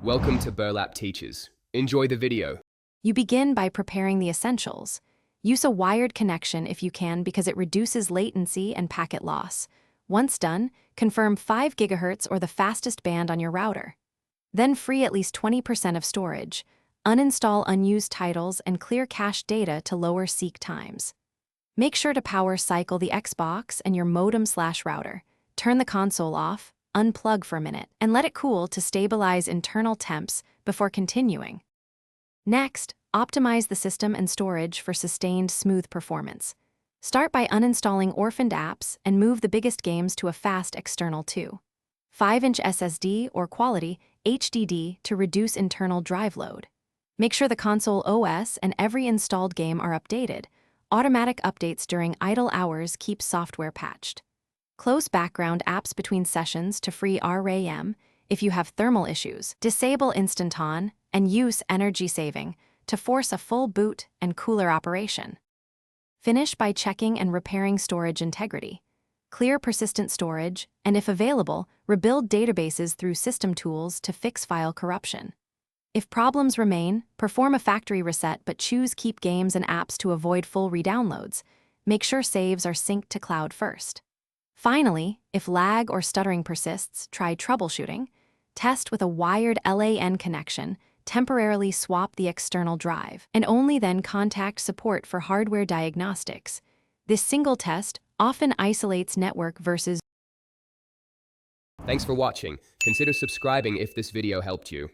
Welcome to Burlap Teachers. Enjoy the video. You begin by preparing the essentials. Use a wired connection if you can because it reduces latency and packet loss. Once done, confirm 5 GHz or the fastest band on your router. Then free at least 20% of storage. Uninstall unused titles and clear cache data to lower seek times. Make sure to power cycle the Xbox and your modem/router. Turn the console off, unplug for a minute, and let it cool to stabilize internal temps before continuing. Next, optimize the system and storage for sustained smooth performance. Start by uninstalling orphaned apps and move the biggest games to a fast external 2.5-inch SSD or quality HDD to reduce internal drive load. Make sure the console OS and every installed game are updated. Automatic updates during idle hours keep software patched. Close background apps between sessions to free RAM. If you have thermal issues, disable Instant On and use energy saving to force a full boot and cooler operation. Finish by checking and repairing storage integrity. Clear persistent storage, and if available, rebuild databases through system tools to fix file corruption. If problems remain, perform a factory reset but choose Keep Games and Apps to avoid full redownloads. Make sure saves are synced to cloud first. Finally, if lag or stuttering persists, try troubleshooting. Test with a wired LAN connection, temporarily swap the external drive, and only then contact support for hardware diagnostics. This single test often isolates network versus. Thanks for watching. Consider subscribing if this video helped you.